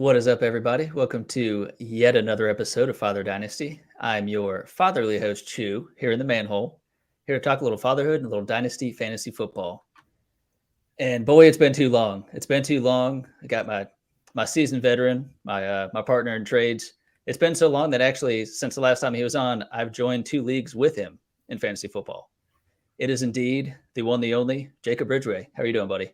What is up, everybody? Welcome to yet another episode of Father Dynasty. I'm your fatherly host, Chew, here in the manhole, here to talk a little fatherhood and a little dynasty fantasy football. And boy, it's been too long. It's been too long. I got my seasoned veteran, my partner in trades. It's been so long that actually, since the last time he was on, I've joined 2 leagues with him in fantasy football. It is indeed the one, the only Jacob Ridgway. How are you doing, buddy?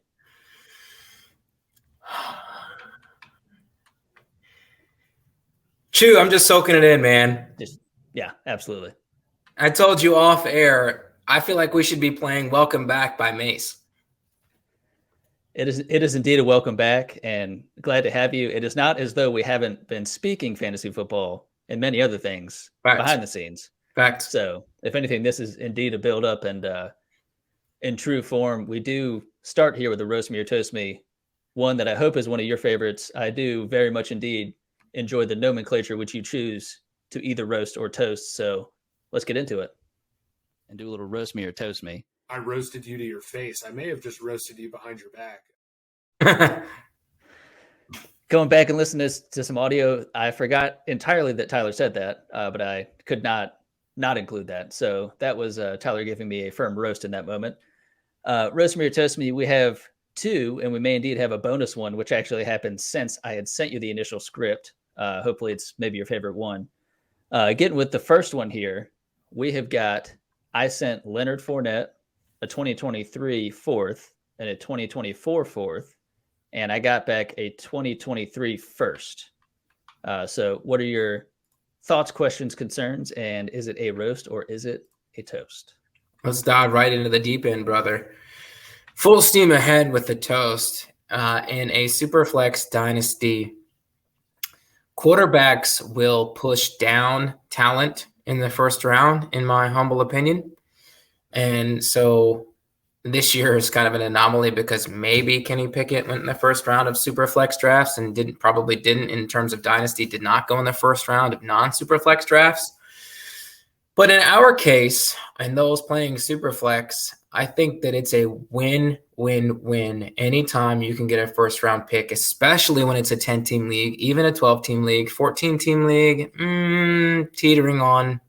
Chew, I'm just soaking it in, man. Yeah, absolutely. I told you off air, I feel like we should be playing Welcome Back by Mace. It is indeed a welcome back and glad to have you. It is not as though we haven't been speaking fantasy football and many other things behind the scenes. Facts. So if anything, this is indeed a build up and in true form. We do start here with a roast me or toast me, one that I hope is one of your favorites. I do very much indeed enjoy the nomenclature which you choose to either roast or toast. So let's get into it and do a little roast me or toast me. I roasted you to your face. I may have just roasted you behind your back. Going back and listening to some audio, I forgot entirely that Tyler said that, but I could not include that. So that was Tyler giving me a firm roast in that moment. Roast me or toast me, we have 2, and we may indeed have a bonus one, which actually happened since I had sent you the initial script. Hopefully it's maybe your favorite one. Getting with the first one here, we have got, I sent Leonard Fournette a 2023 fourth and a 2024 fourth, and I got back a 2023 first. So what are your thoughts, questions, concerns, and is it a roast or is it a toast? Let's dive right into the deep end, brother. Full steam ahead with the toast. In a Superflex dynasty, quarterbacks will push down talent in the first round, in my humble opinion. And so this year is kind of an anomaly because maybe Kenny Pickett went in the first round of Superflex drafts and probably didn't in terms of dynasty, did not go in the first round of non-Superflex drafts. But in our case, and those playing Superflex, I think that it's a win-win-win anytime you can get a first-round pick, especially when it's a 10-team league, even a 12-team league, 14-team league, teetering on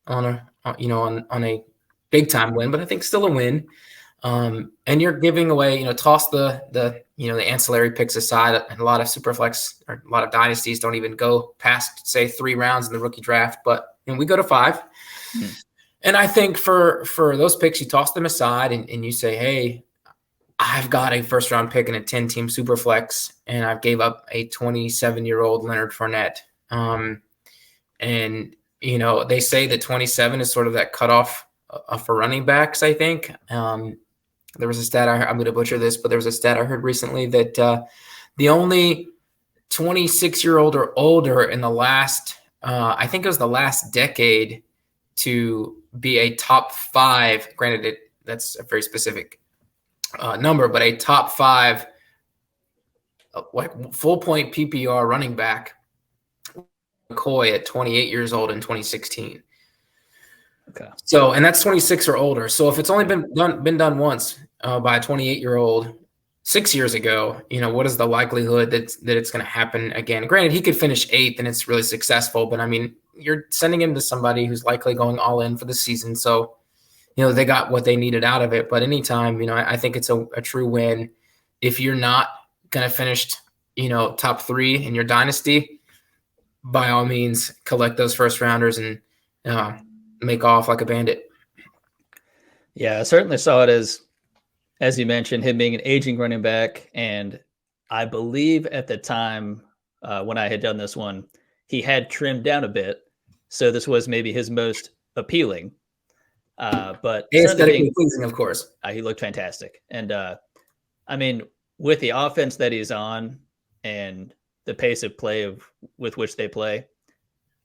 a big-time win, but I think still a win. And you're giving away, toss the ancillary picks aside. A lot of Superflex or a lot of dynasties don't even go past, say, 3 rounds in the rookie draft, but we go to 5. And I think for those picks, you toss them aside and you say, hey, I've got a first-round pick in a 10-team Superflex, and I've gave up a 27-year-old Leonard Fournette. And, they say that 27 is sort of that cutoff for running backs, I think. There was a stat, I'm going to butcher this, but there was a stat I heard recently that the only 26-year-old or older in the last, I think it was the last decade, to be a top 5, granted that's a very specific number, but a top 5 full point PPR running back, McCoy at 28 years old in 2016. Okay. So, and that's 26 or older. So if it's only been done once by a 28-year-old 6 years ago, what is the likelihood that it's going to happen again? Granted, he could finish 8th and it's really successful, but I mean, you're sending him to somebody who's likely going all in for the season. So, they got what they needed out of it. But anytime, I think it's a true win. If you're not going to finish, top 3 in your dynasty, by all means, collect those first rounders and make off like a bandit. Yeah, I certainly saw it as you mentioned, him being an aging running back. And I believe at the time when I had done this one, he had trimmed down a bit. So this was maybe his most appealing. But aesthetically pleasing, of course. He looked fantastic. And I mean, with the offense that he's on and the pace of play with which they play,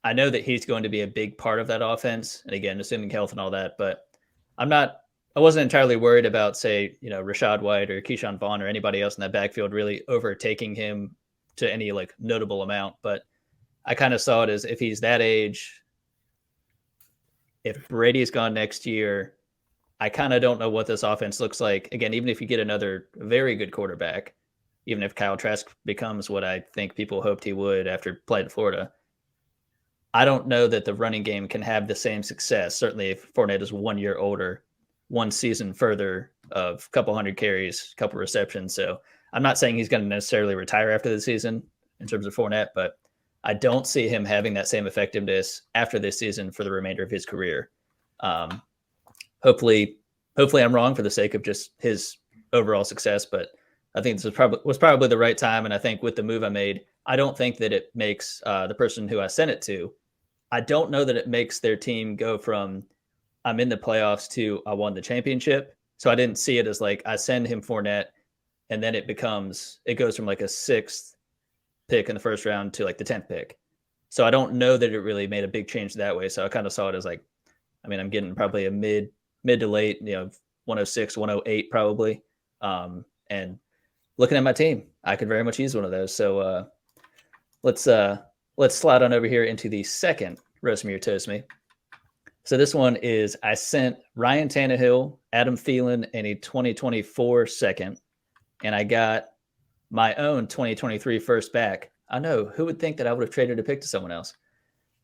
I know that he's going to be a big part of that offense. And again, assuming health and all that, but I wasn't entirely worried about, say, Rashaad White or Keyshawn Vaughn or anybody else in that backfield really overtaking him to any notable amount. But I kind of saw it as if he's that age, if Brady's gone next year, I kind of don't know what this offense looks like. Again, even if you get another very good quarterback, even if Kyle Trask becomes what I think people hoped he would after playing at Florida, I don't know that the running game can have the same success. Certainly if Fournette is 1 year older, one season further of a couple hundred carries, a couple receptions. So I'm not saying he's going to necessarily retire after the season in terms of Fournette, but I don't see him having that same effectiveness after this season for the remainder of his career. Hopefully I'm wrong for the sake of just his overall success, but I think this was probably the right time. And I think with the move I made, I don't think that it makes the person who I sent it to, I don't know that it makes their team go from I'm in the playoffs to I won the championship. So I didn't see it as like I send him Fournette and then it goes from like a 6th pick in the first round to like the 10th pick. So I don't know that it really made a big change that way. So I kind of saw it as like, I mean, I'm getting probably a mid to late, 106, 108 probably. And looking at my team, I could very much use one of those. So let's slide on over here into the second Roast Me or Toast Me. So this one is I sent Ryan Tannehill, Adam Thielen, and a 2024 second, and I got my own 2023 first back. I know, who would think that I would have traded a pick to someone else?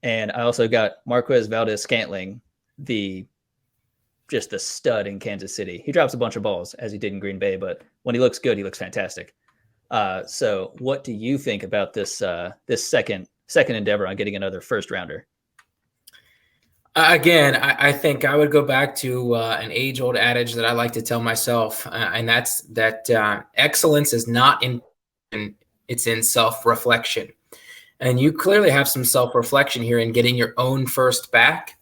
And I also got Marquez Valdez-Scantling, just the stud in Kansas City. He drops a bunch of balls as he did in Green Bay, but when he looks good, he looks fantastic. So what do you think about this second endeavor on getting another first rounder? Again, I think I would go back to an age-old adage that I like to tell myself, and that's that excellence is not it's in self-reflection. And you clearly have some self-reflection here in getting your own first back.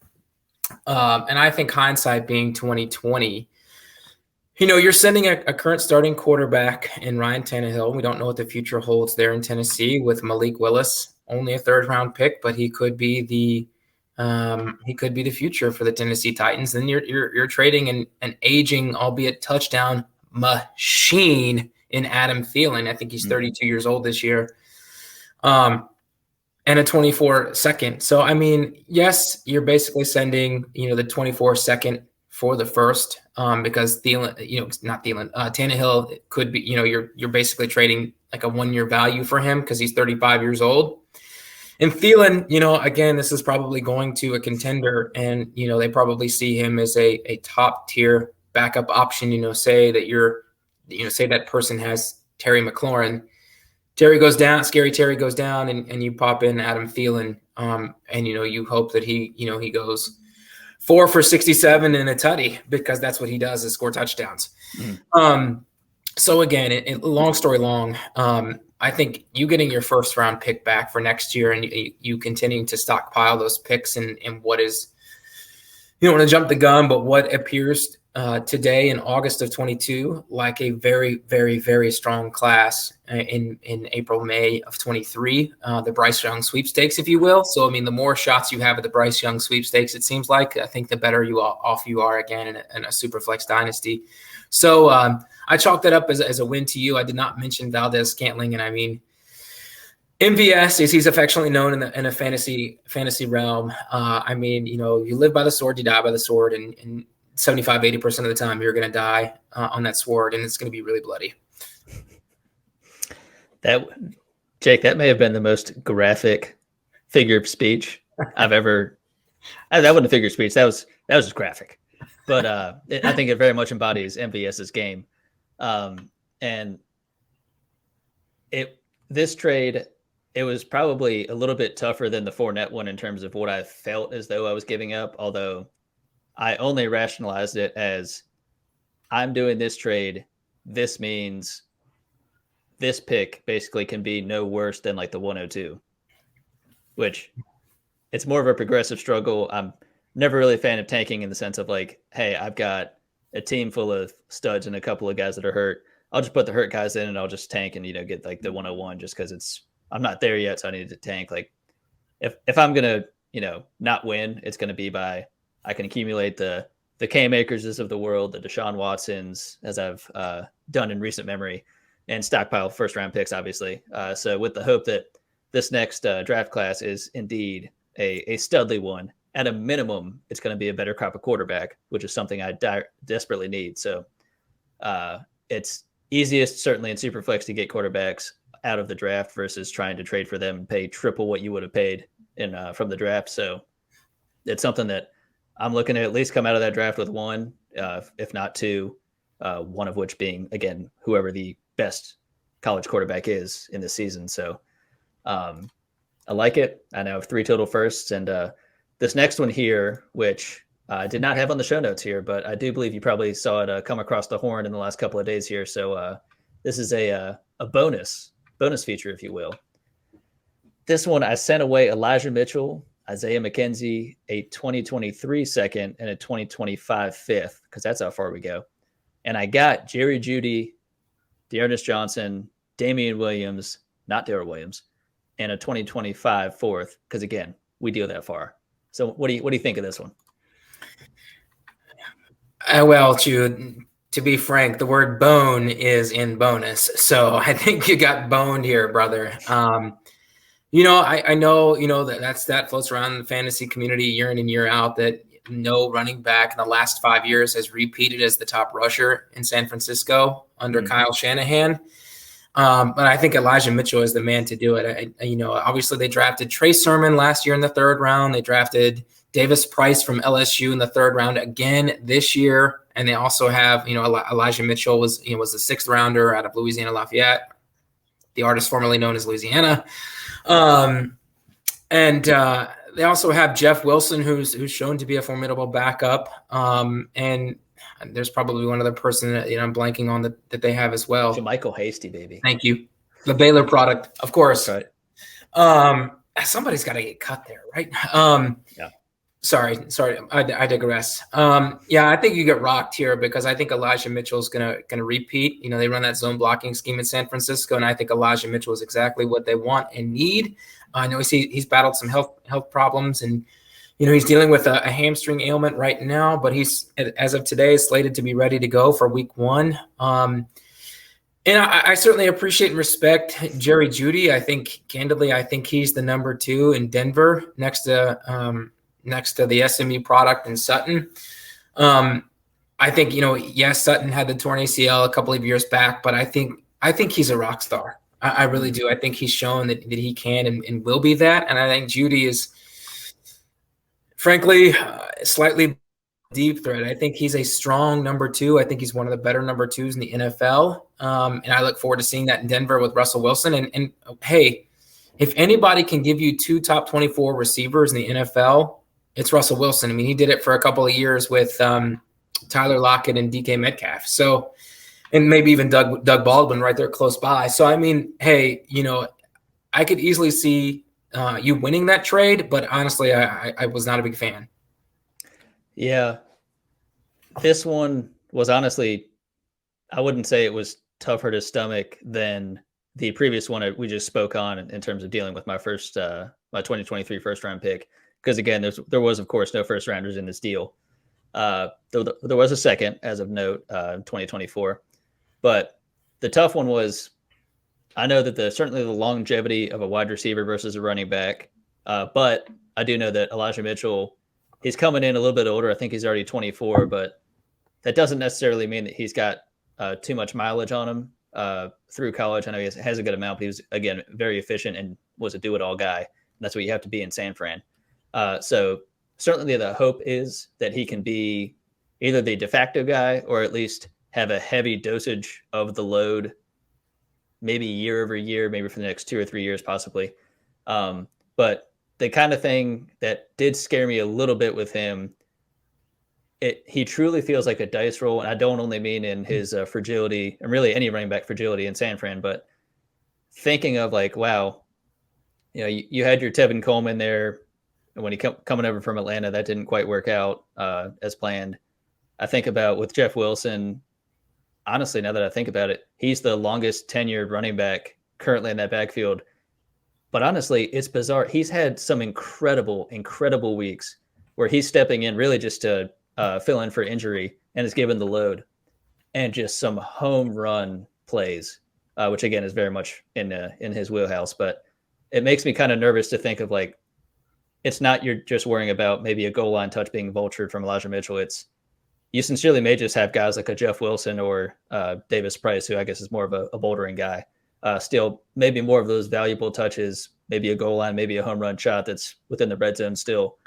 And I think hindsight being 2020, you're sending a current starting quarterback in Ryan Tannehill. We don't know what the future holds there in Tennessee with Malik Willis, only a 3rd-round pick, but he could be the future for the Tennessee Titans. Then you're trading an aging, albeit touchdown machine in Adam Thielen. I think he's 32 years old this year. And a 24 second. So, I mean, yes, you're basically sending, the 24 second for the first, because Tannehill could be, you're basically trading like a 1 year value for him because he's 35 years old. And Thielen, again, this is probably going to a contender, and, they probably see him as a top tier backup option, say that person has Terry McLaurin. Terry goes down, scary Terry goes down, and you pop in Adam Thielen, and you hope that he goes 4 for 67 and a tutty, because that's what he does, is score touchdowns. So again, long story long, I think you getting your first round pick back for next year and you continuing to stockpile those picks in what is, you don't want to jump the gun, but what appears today in August of 22 like a very, very, very strong class in April, May of 23, the Bryce Young sweepstakes, if you will. So, I mean, the more shots you have at the Bryce Young sweepstakes, it seems like, I think the better off you are again in a Superflex dynasty. So I chalked that up as a win to you. I did not mention Valdez-Scantling, and I mean, MVS, as he's affectionately known in a fantasy realm. I mean, you live by the sword, you die by the sword, and 75-80% of the time you're going to die on that sword, and it's going to be really bloody. Jake, that may have been the most graphic figure of speech I've ever. That wasn't a figure of speech. That was just graphic, but I think it very much embodies MVS's game. And this trade, it was probably a little bit tougher than the Fournette one in terms of what I felt as though I was giving up, although I only rationalized it as I'm doing this trade. This means this pick basically can be no worse than like the 102, which it's more of a progressive struggle. I'm never really a fan of tanking in the sense of like, hey, I've got a team full of studs and a couple of guys that are hurt. I'll just put the hurt guys in and I'll just tank and, get like the 101 just because I'm not there yet. So I need to tank. Like if I'm going to, not win, it's going to be by, I can accumulate the Cam Akerses of the world, the Deshaun Watsons, as I've done in recent memory, and stockpile first round picks, obviously. So with the hope that this next draft class is indeed a studly one, at a minimum, it's going to be a better crop of quarterback, which is something I desperately need. So it's easiest, certainly in Superflex, to get quarterbacks out of the draft versus trying to trade for them and pay triple what you would have paid in from the draft. So it's something that I'm looking to at least come out of that draft with one, if not two, one of which being, again, whoever the best college quarterback is in this season. So I like it. I now have 3 total firsts. And this next one here, which I did not have on the show notes here, but I do believe you probably saw it come across the horn in the last couple of days here. So this is a bonus feature, if you will. This one, I sent away Elijah Mitchell, Isaiah McKenzie, a 2023 second, and a 2025 fifth, because that's how far we go. And I got Jerry Jeudy, Dearness Johnson, Damian Williams, not Darrell Williams, and a 2025 fourth, because again, we deal that far. So what do you think of this one? Well, to be frank, the word bone is in bonus. So I think you got boned here, brother. I know, that floats around the fantasy community year in and year out that no running back in the last 5 years has repeated as the top rusher in San Francisco under Kyle Shanahan. But I think Elijah Mitchell is the man to do it. Obviously they drafted Trey Sermon last year in the 3rd round. They drafted Davis Price from LSU in the 3rd round again this year. And they also have, Elijah Mitchell was the 6th rounder out of Louisiana Lafayette, the artist formerly known as Louisiana. They also have Jeff Wilson, who's shown to be a formidable backup. And there's probably one other person that I'm blanking on that they have as well. Michael Hasty, baby. Thank you. The Baylor product, of course. Right. Somebody's got to get cut there, right? Yeah. Sorry. I digress. I think you get rocked here because I think Elijah Mitchell is gonna repeat. They run that zone blocking scheme in San Francisco, and I think Elijah Mitchell is exactly what they want and need. I know he's battled some health problems, and he's dealing with a hamstring ailment right now, but he's, as of today, slated to be ready to go for week 1. And I certainly appreciate and respect Jerry Jeudy. I think he's the number 2 in Denver next to the SMU product in Sutton. I think, yes, Sutton had the torn ACL a couple of years back, but I think he's a rock star. I really do. I think he's shown that he can and will be that. And I think Jeudy is, frankly, slightly deep threat. I think he's a strong number 2. I think he's one of the better number 2s in the NFL. And I look forward to seeing that in Denver with Russell Wilson. And hey, if anybody can give you 2 top 24 receivers in the NFL, it's Russell Wilson. I mean, he did it for a couple of years with Tyler Lockett and DK Metcalf. So, and maybe even Doug Baldwin right there close by. So, I mean, hey, I could easily see you winning that trade, but honestly, I was not a big fan. Yeah. This one was honestly, I wouldn't say it was tougher to stomach than the previous one we just spoke on in terms of dealing with my my 2023 first round pick. Because again, there was, of course, no first rounders in this deal. There was a second, as of note, 2024. But the tough one was, I know that certainly the longevity of a wide receiver versus a running back. But I do know that Elijah Mitchell, he's coming in a little bit older. I think he's already 24, but that doesn't necessarily mean that he's got too much mileage on him through college. I know he has a good amount, but he was, again, very efficient and was a do-it-all guy. And that's what you have to be in San Fran. So certainly the hope is that he can be either the de facto guy or at least have a heavy dosage of the load, maybe year over year, maybe for the next 2 or 3 years, possibly. But the kind of thing that did scare me a little bit with him, he truly feels like a dice roll. And I don't only mean in his fragility and really any running back fragility in San Fran, but thinking of like, wow, you had your Tevin Coleman there. And when he coming over from Atlanta, that didn't quite work out as planned. I think about with Jeff Wilson, honestly, now that I think about it, he's the longest tenured running back currently in that backfield. But honestly, it's bizarre. He's had some incredible weeks where he's stepping in really just to fill in for injury and is given the load. And just some home run plays, which again is very much in his wheelhouse. But it makes me kind of nervous to think of like, it's not you're just worrying about maybe a goal line touch being vultured from Elijah Mitchell. It's you sincerely may just have guys like a Jeff Wilson or Davis Price, who I guess is more of a bouldering guy, still maybe more of those valuable touches, maybe a goal line, maybe a home run shot that's within the red zone still.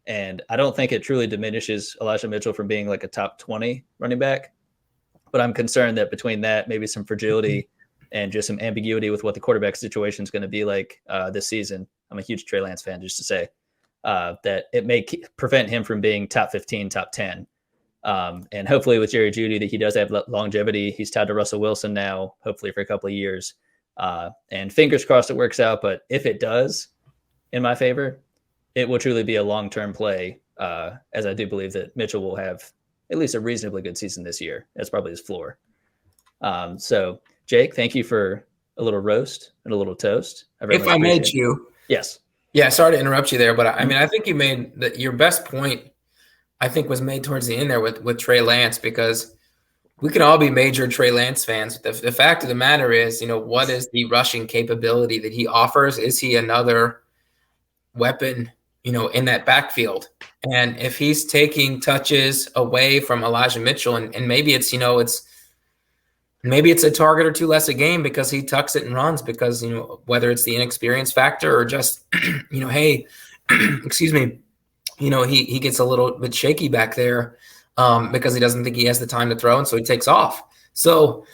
And I don't think it truly diminishes Elijah Mitchell from being like a top 20 running back. But I'm concerned that between that, maybe some fragility and just some ambiguity with what the quarterback situation is going to be like this season. I'm a huge Trey Lance fan, just to say that it may prevent him from being top 15, top 10. And hopefully with Jerry Jeudy that he does have longevity. He's tied to Russell Wilson now, hopefully for a couple of years. And fingers crossed it works out. But if it does, in my favor, it will truly be a long-term play, as I do believe that Mitchell will have at least a reasonably good season this year. That's probably his floor. So, Jake, thank you for a little roast and a little toast. If I made you. Yes. Yeah, sorry to interrupt you there, but I mean, I think you made your best point, I think, was made towards the end there with Trey Lance, because we can all be major Trey Lance fans. The fact of the matter is, what is the rushing capability that he offers? Is he another weapon, in that backfield? And if he's taking touches away from Elijah Mitchell, and maybe it's, maybe it's a target or two less a game because he tucks it and runs, because, whether it's the inexperience factor or just, hey, excuse me, he gets a little bit shaky back there because he doesn't think he has the time to throw, and so he takes off. So,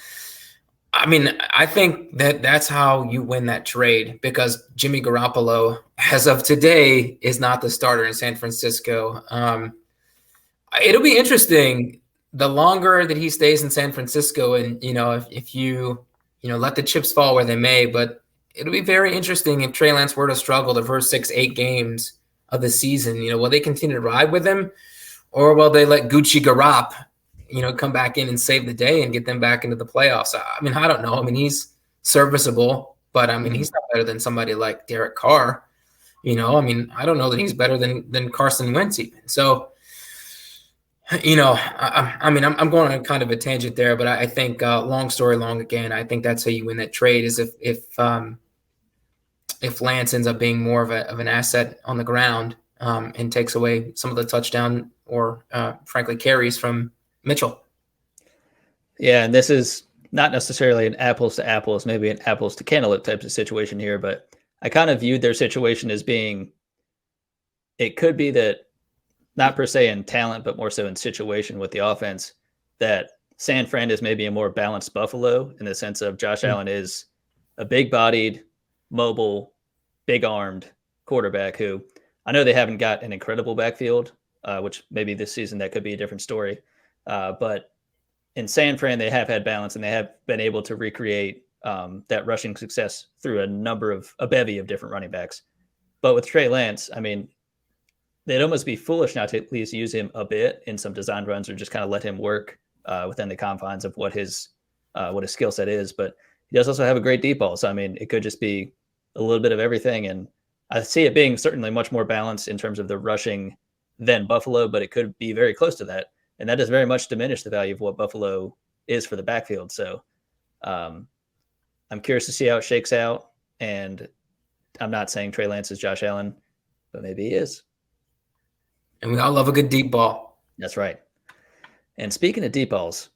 I mean, I think that's how you win that trade, because Jimmy Garoppolo, as of today, is not the starter in San Francisco. It'll be interesting the longer that he stays in San Francisco, and if you let the chips fall where they may. But it'll be very interesting if Trey Lance were to struggle the first 6-8 games of the season. Will they continue to ride with him, or will they let Gucci Garop come back in and save the day and get them back into the playoffs? I mean, I don't know. I mean, he's serviceable, but I mean, he's not better than somebody like Derek Carr. I mean, I don't know that he's better than Carson Wentz even. So, I mean, I'm going on kind of a tangent there, but I think long story long again, I think that's how you win that trade, is if Lance ends up being more of an asset on the ground and takes away some of the touchdown or frankly carries from Mitchell. Yeah, and this is not necessarily an apples to apples, maybe an apples to cantaloupe type of situation here, but I kind of viewed their situation as being, it could be that not per se in talent, but more so in situation with the offense, that San Fran is maybe a more balanced Buffalo in the sense of Josh Allen is a big-bodied, mobile, big-armed quarterback who I know they haven't got an incredible backfield, which maybe this season that could be a different story. But in San Fran, they have had balance, and they have been able to recreate that rushing success through a bevy of different running backs. But with Trey Lance, I mean, they'd almost be foolish not to at least use him a bit in some design runs, or just kind of let him work within the confines of what his skill set is. But he does also have a great deep ball. So, I mean, it could just be a little bit of everything. And I see it being certainly much more balanced in terms of the rushing than Buffalo, but it could be very close to that. And that does very much diminish the value of what Buffalo is for the backfield. So I'm curious to see how it shakes out. And I'm not saying Trey Lance is Josh Allen, but maybe he is. And we all love a good deep ball. That's right. And speaking of deep balls,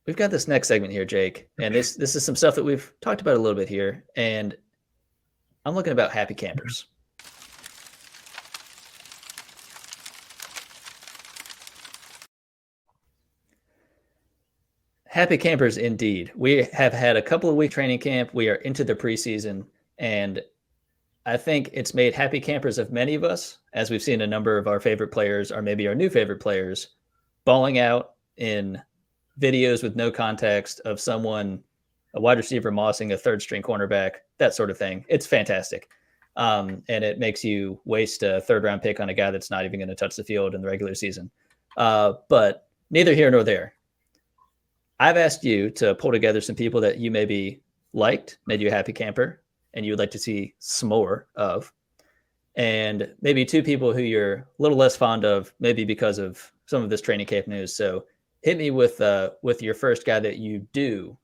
we've got this next segment here, Jake. And this is some stuff that we've talked about a little bit here. And I'm looking about happy campers. Happy campers indeed. We have had a couple of week training camp. We are into the preseason, and I think it's made happy campers of many of us, as we've seen a number of our favorite players, or maybe our new favorite players, balling out in videos with no context of someone, a wide receiver mossing a third string cornerback, that sort of thing. It's fantastic. And it makes you waste a third round pick on a guy that's not even going to touch the field in the regular season. But neither here nor there. I've asked you to pull together some people that you maybe liked, made you a happy camper, and you would like to see some more of, and maybe two people who you're a little less fond of, maybe because of some of this training camp news. So hit me with your first guy that you do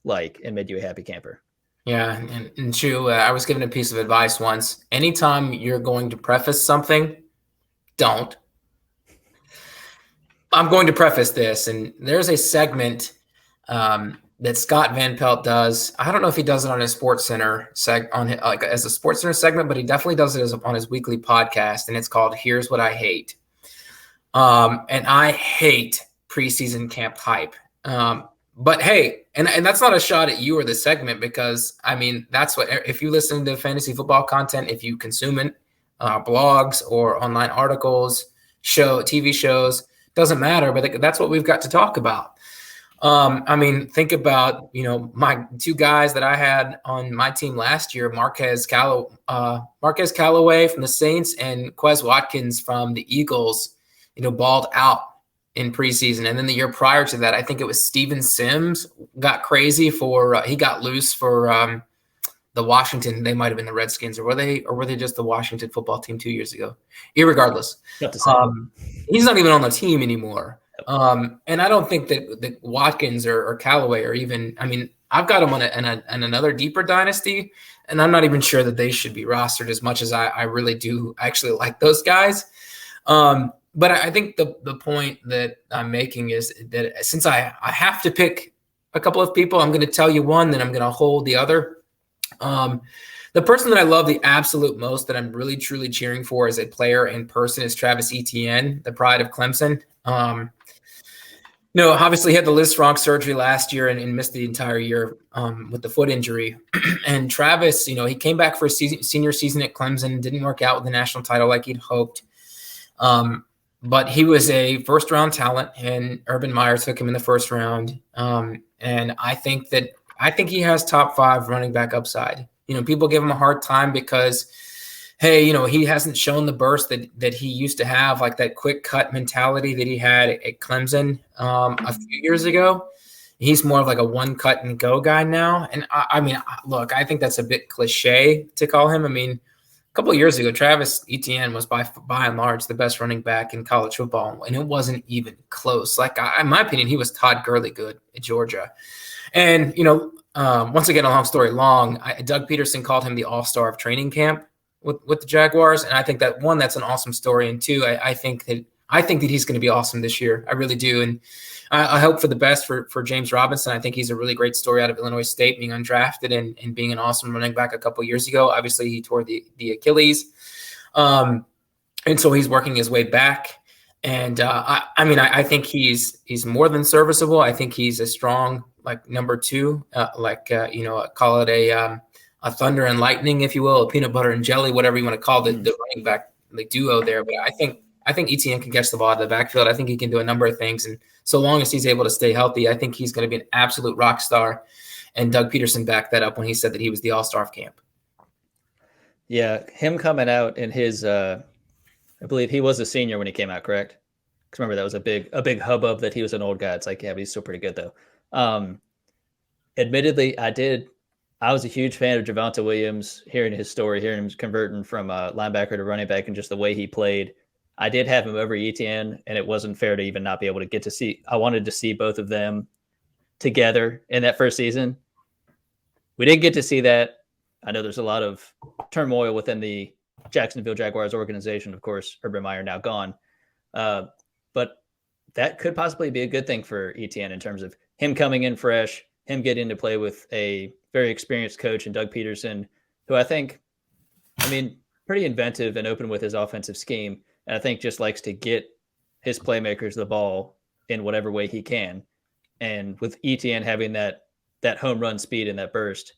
like and made you a happy camper. Yeah, and Chu, I was given a piece of advice once. Anytime you're going to preface something, don't. I'm going to preface this, and there's a segment that Scott Van Pelt does. I don't know if he does it on his Sports Center as a Sports Center segment, but he definitely does it on his weekly podcast, and it's called "Here's What I Hate." And I hate preseason camp hype. But hey, and that's not a shot at you or the segment, because I mean, that's what, if you listen to fantasy football content, if you consume it, blogs or online articles, TV shows, doesn't matter, but that's what we've got to talk about. I mean, think about, my two guys that I had on my team last year, Marquez Callaway from the Saints and Quez Watkins from the Eagles, balled out in preseason. And then the year prior to that, I think it was Steven Sims got crazy he got loose for the Washington. They might've been the Redskins, or were they just the Washington football team 2 years ago? Irregardless, he's not even on the team anymore. And I don't think that Watkins or Callaway or even, I mean, I've got them on another deeper dynasty, and I'm not even sure that they should be rostered as much as I really do actually like those guys. But I think the point that I'm making is that since I have to pick a couple of people, I'm going to tell you one, then I'm going to hold the other. The person that I love the absolute most, that I'm really truly cheering for as a player in person, is Travis Etienne, the pride of Clemson. Obviously he had the Lisfranc surgery last year and missed the entire year with the foot injury. And Travis, he came back for a senior season at Clemson, didn't work out with the national title like he'd hoped. But he was a first-round talent, and Urban Meyer took him in the first round. And I think he has top 5 running back upside. People give him a hard time because, hey, he hasn't shown the burst that he used to have, like that quick cut mentality that he had at Clemson a few years ago. He's more of like a one cut and go guy now. And I mean, look, I think that's a bit cliche to call him. I mean, a couple of years ago, Travis Etienne was by and large the best running back in college football, and it wasn't even close. Like, in my opinion, he was Todd Gurley good at Georgia. And, once again, a long story long, Doug Peterson called him the all-star of training camp with the Jaguars. And I think that's an awesome story. And two, I think that he's going to be awesome this year. I really do. And I hope for the best for James Robinson. I think he's a really great story out of Illinois State, being undrafted and being an awesome running back a couple of years ago. Obviously, he tore the Achilles. And so he's working his way back. And I think he's more than serviceable. I think he's a strong, like, number 2, call it a thunder and lightning, if you will, a peanut butter and jelly, whatever you want to call the running back, the duo there. But I think Etienne can catch the ball out of the backfield. I think he can do a number of things. And so long as he's able to stay healthy, I think he's going to be an absolute rock star. And Doug Peterson backed that up when he said that he was the all-star of camp. Yeah, him coming out in his I believe he was a senior when he came out, correct? Because remember, that was a big hubbub that he was an old guy. It's like, yeah, but he's still pretty good, though. Admittedly, I was a huge fan of Javonte Williams, hearing his story, hearing him converting from linebacker to running back and just the way he played. I did have him over Etienne, and it wasn't fair to even not be able to get to see. I wanted to see both of them together in that first season. We didn't get to see that. I know there's a lot of turmoil within the Jacksonville Jaguars organization. Of course, Urban Meyer now gone. But that could possibly be a good thing for Etienne in terms of him coming in fresh, him getting to play with a very experienced coach and Doug Peterson, who I think, pretty inventive and open with his offensive scheme. And I think just likes to get his playmakers the ball in whatever way he can. And with Etienne having that home run speed and that burst,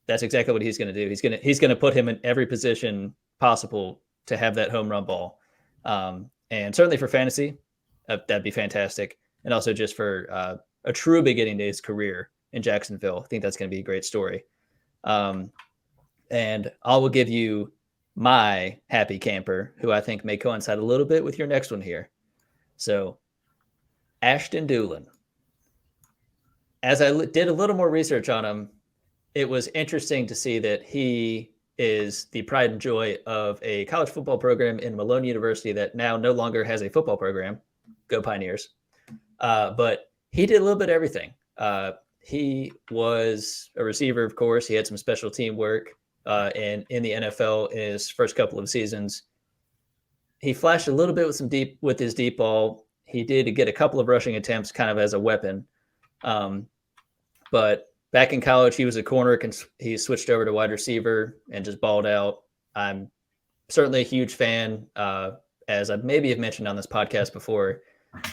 that's exactly what he's going to do. He's going to put him in every position possible to have that home run ball. And certainly for fantasy, that'd be fantastic. And also just for a true beginning to his career in Jacksonville, I think that's going to be a great story. And I will give you my happy camper, who I think may coincide a little bit with your next one here. So Ashton Dulin. As I did a little more research on him, it was interesting to see that he is the pride and joy of a college football program in Malone University that now no longer has a football program. Go Pioneers. But he did a little bit of everything. He was a receiver, of course. He had some special team work in the NFL in his first couple of seasons. He flashed a little bit with his deep ball. he did get a couple of rushing attempts kind of as a weapon. But back in college, he was a corner. He switched over to wide receiver and just balled out. I'm certainly a huge fan, as I maybe have mentioned on this podcast before,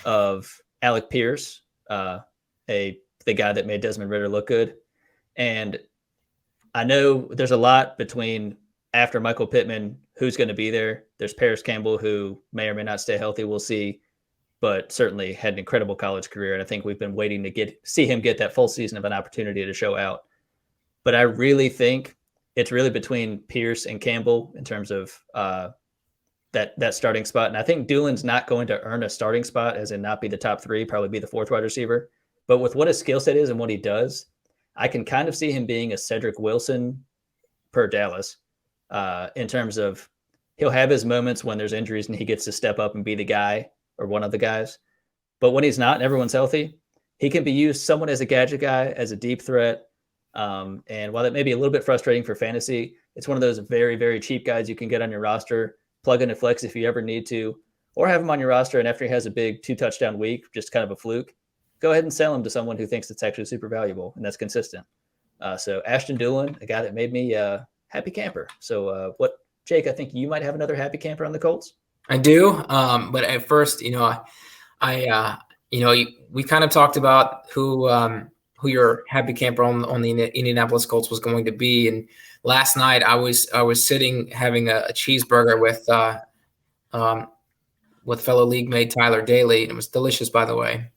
of Alec Pierce, the guy that made Desmond Ridder look good. And I know there's a lot between after Michael Pittman, who's going to be there. There's Parris Campbell, who may or may not stay healthy. We'll see. But certainly had an incredible college career. And I think we've been waiting to see him get that full season of an opportunity to show out. But I really think it's really between Pierce and Campbell in terms of that starting spot. And I think Dulin's not going to earn a starting spot, as in not be the top three, probably be the fourth wide receiver. But with what his skill set is and what he does, I can kind of see him being a Cedric Wilson per Dallas in terms of he'll have his moments when there's injuries and he gets to step up and be the guy or one of the guys. But when he's not and everyone's healthy, he can be used somewhat as a gadget guy, as a deep threat. And while that may be a little bit frustrating for fantasy, it's one of those very, very cheap guys you can get on your roster, plug in a flex if you ever need to, or have him on your roster. And after he has a big 2-touchdown week, just kind of a fluke, go ahead and sell him to someone who thinks it's actually super valuable and that's consistent. So Ashton Dulin, a guy that made me a happy camper. So Jake, I think you might have another happy camper on the Colts. I do. But at first, we kind of talked about who your happy camper on the Indianapolis Colts was going to be. And last night I was sitting having a cheeseburger with fellow league mate Tyler Daly. It was delicious, by the way.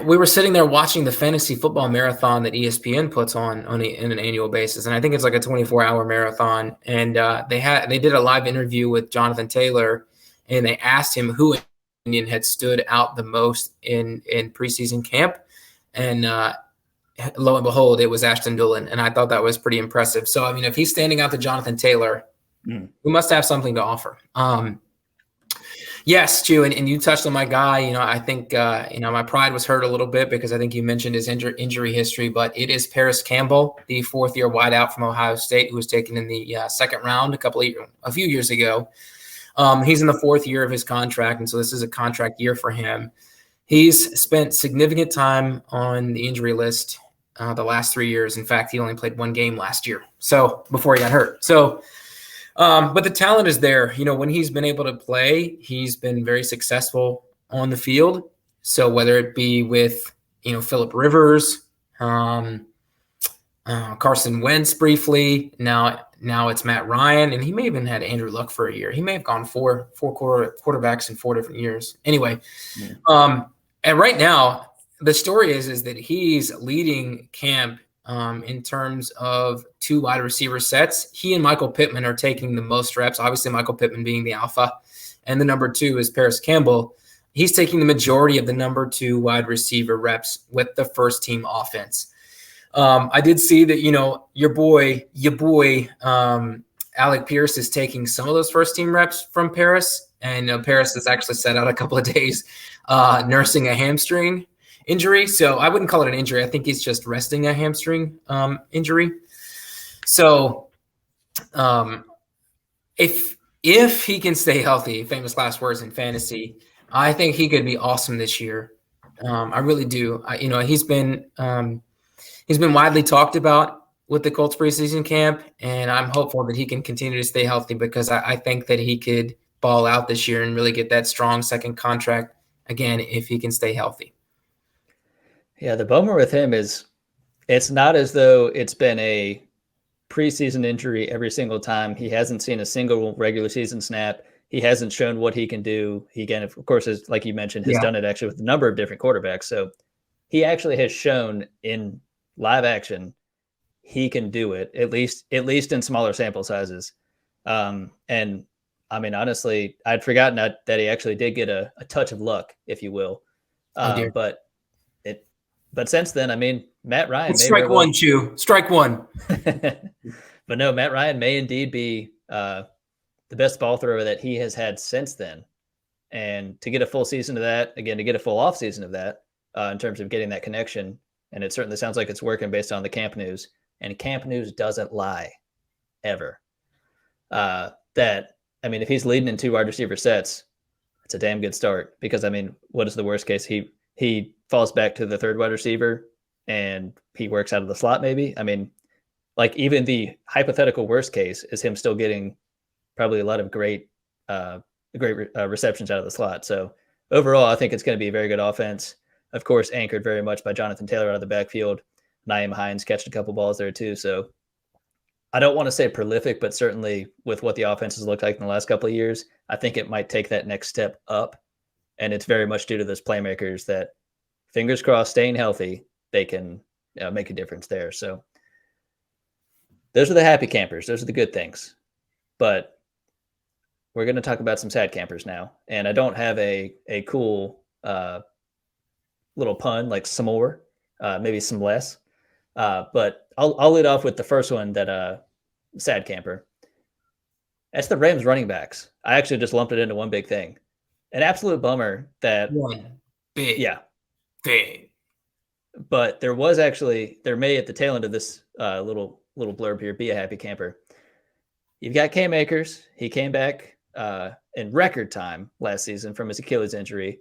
We were sitting there watching the fantasy football marathon that ESPN puts on an annual basis. And I think it's like a 24-hour marathon. And they did a live interview with Jonathan Taylor, and they asked him who Indian had stood out the most in preseason camp. And lo and behold, it was Ashton Dulin. And I thought that was pretty impressive. So, I mean, if he's standing out to Jonathan Taylor, we must have something to offer. Yes, Stu, and you touched on my guy. I think, my pride was hurt a little bit because I think you mentioned his injury history, but it is Parris Campbell, the fourth-year wideout from Ohio State, who was taken in the second round a few years ago. He's in the fourth year of his contract, and so this is a contract year for him. He's spent significant time on the injury list the last 3 years. In fact, he only played one game last year, so before he got hurt. So, but the talent is there. When he's been able to play, he's been very successful on the field. So whether it be with, Phillip Rivers, Carson Wentz briefly, now it's Matt Ryan, and he may have even had Andrew Luck for a year. He may have gone four quarterbacks in 4 different years. Anyway, and right now the story is that he's leading camp in terms of 2 wide receiver sets. He and Michael Pittman are taking the most reps, obviously Michael Pittman being the alpha, and the number 2 is Parris Campbell. He's taking the majority of the number 2 wide receiver reps with the first team offense. I did see that, your boy, Alec Pierce is taking some of those first team reps from Parris, and Parris has actually sat out a couple of days nursing a hamstring injury. So I wouldn't call it an injury. I think he's just resting a hamstring injury. So if he can stay healthy, famous last words in fantasy, I think he could be awesome this year. I really do. He's been widely talked about with the Colts preseason camp, and I'm hopeful that he can continue to stay healthy because I think that he could ball out this year and really get that strong second contract again if he can stay healthy. Yeah, the bummer with him is it's not as though it's been a preseason injury every single time. He hasn't seen a single regular season snap. He hasn't shown what he can do. He, again, of course, is, like you mentioned, has done it actually with a number of different quarterbacks. So he actually has shown in live action he can do it, at least in smaller sample sizes. And I mean, honestly, I'd forgotten that he actually did get a touch of luck, if you will. But since then, I mean, Matt Ryan. Strike one, Chew. Strike one. But no, Matt Ryan may indeed be the best ball thrower that he has had since then. And to get a full season of that, again, to get a full off season of that, in terms of getting that connection, and it certainly sounds like it's working based on the camp news. And camp news doesn't lie, ever. If he's leading in 2 wide receiver sets, it's a damn good start because, I mean, what is the worst case? He falls back to the third wide receiver and he works out of the slot maybe. I mean, like even the hypothetical worst case is him still getting probably a lot of great receptions out of the slot. So overall, I think it's going to be a very good offense. Of course, anchored very much by Jonathan Taylor out of the backfield. Nyheim Hines catching a couple balls there too. So I don't want to say prolific, but certainly with what the offense has looked like in the last couple of years, I think it might take that next step up. And it's very much due to those playmakers that, fingers crossed, staying healthy, they can make a difference there. So those are the happy campers. Those are the good things. But we're going to talk about some sad campers now. And I don't have a cool little pun like some more, maybe some less. But I'll lead off with the first one that sad camper. That's the Rams running backs. I actually just lumped it into one big thing. An absolute bummer that One big thing. But there may at the tail end of this little blurb here be a happy camper. You've got Cam Akers. He came back in record time last season from his Achilles injury.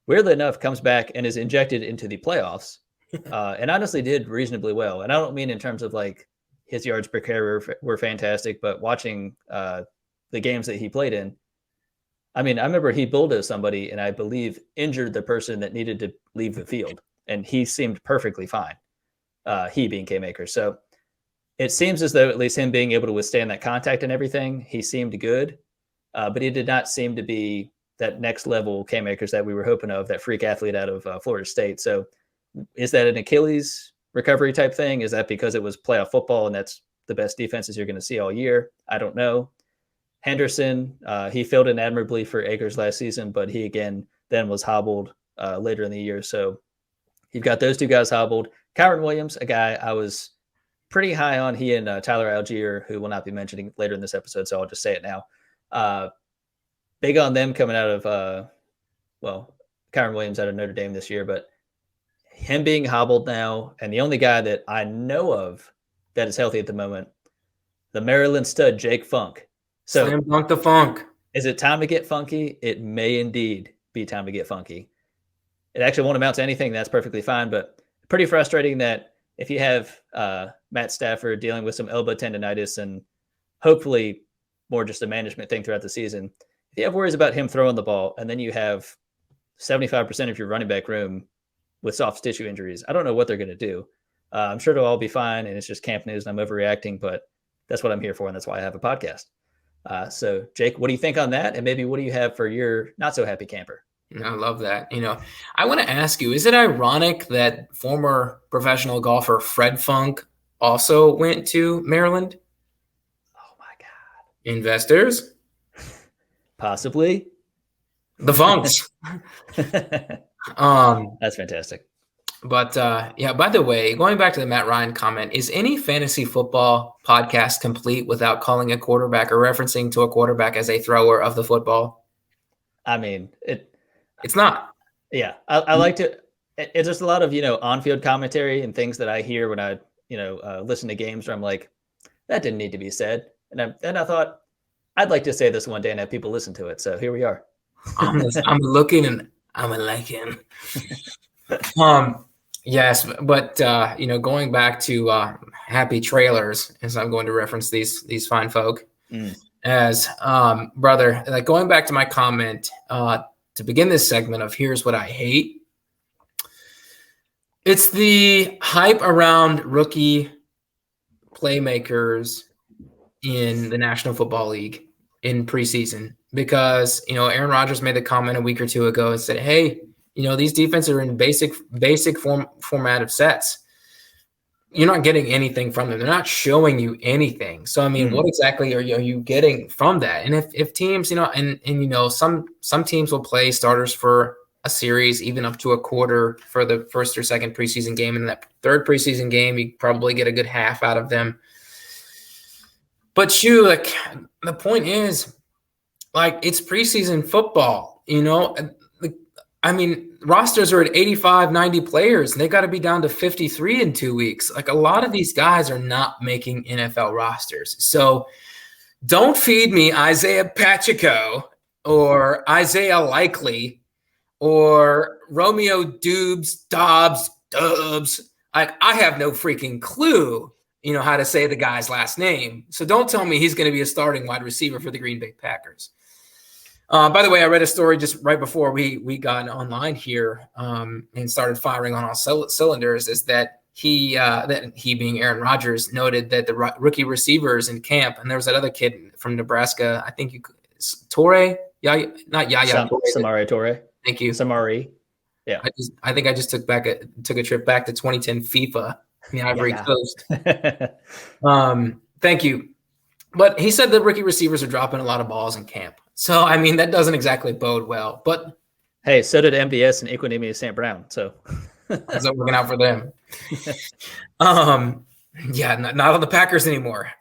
Weirdly enough, comes back and is injected into the playoffs. And honestly did reasonably well. And I don't mean in terms of like his yards per carry were fantastic, but watching the games that he played in, I mean, I remember he bulldozed somebody and I believe injured the person that needed to leave the field. And he seemed perfectly fine, he being Cam Akers. So it seems as though at least him being able to withstand that contact and everything, he seemed good. But he did not seem to be that next level Cam Akers that we were hoping of, that freak athlete out of Florida State. So is that an Achilles recovery type thing? Is that because it was playoff football and that's the best defenses you're going to see all year? I don't know. Henderson, he filled in admirably for Akers last season, but he again then was hobbled later in the year. So you've got those two guys hobbled. Kyron Williams, a guy I was pretty high on. He and Tyler Algier, who will not be mentioning later in this episode, so I'll just say it now. Big on them coming out of, Kyron Williams out of Notre Dame this year, but him being hobbled now, and the only guy that I know of that is healthy at the moment, the Maryland stud, Jake Funk. So Slam dunk the funk. Is it time to get funky? It may indeed be time to get funky. It actually won't amount to anything. That's perfectly fine, but pretty frustrating that if you have Matt Stafford dealing with some elbow tendonitis and hopefully more just a management thing throughout the season, if you have worries about him throwing the ball and then you have 75% of your running back room with soft tissue injuries, I don't know what they're going to do. I'm sure it'll all be fine, and it's just camp news and I'm overreacting, but that's what I'm here for, and that's why I have a podcast. So, Jake, what do you think on that? And maybe what do you have for your not-so-happy camper? I love that. I want to ask you, is it ironic that former professional golfer Fred Funk also went to Maryland? Oh, my God. Investors? Possibly. The Funks. That's fantastic. But, by the way, going back to the Matt Ryan comment, is any fantasy football podcast complete without calling a quarterback or referencing to a quarterback as a thrower of the football? I mean, it's not. Yeah, I like to. It's just a lot of on-field commentary and things that I hear when I listen to games where I'm like, that didn't need to be said, and I thought I'd like to say this one day and have people listen to it. So here we are. I'm looking and I'm liking. Yes, but going back to happy trailers, as I'm going to reference these fine folk, as brother, like going back to my comment to begin this segment of here's what I hate. It's the hype around rookie playmakers in the National Football League in preseason, because Aaron Rodgers made the comment a week or two ago and said, hey, these defenses are in basic format of sets. You're not getting anything from them. They're not showing you anything. So, I mean, what exactly are you getting from that? And if teams, some teams will play starters for a series, even up to a quarter for the first or second preseason game. And that third preseason game, you probably get a good half out of them. But the point is, it's preseason football, I mean, rosters are at 85, 90 players, and they got to be down to 53 in 2 weeks. A lot of these guys are not making NFL rosters. So don't feed me Isaiah Pacheco or Isaiah Likely or Romeo Dobbs. I have no freaking clue, how to say the guy's last name. So don't tell me he's going to be a starting wide receiver for the Green Bay Packers. By the way, I read a story just right before we got online here and started firing on all cylinders. Is that he being Aaron Rodgers noted that the rookie receivers in camp, and there was that other kid from Nebraska, I think Torre, not Yaya, Samari Torre. Thank you, Samari. Yeah, I think I just took a trip back to 2010 FIFA in the Ivory Coast. Thank you. But he said the rookie receivers are dropping a lot of balls in camp. So, I mean, that doesn't exactly bode well. But hey, so did MVS and Equanimous St. Brown. So how's that working out for them? Yeah, not on the Packers anymore.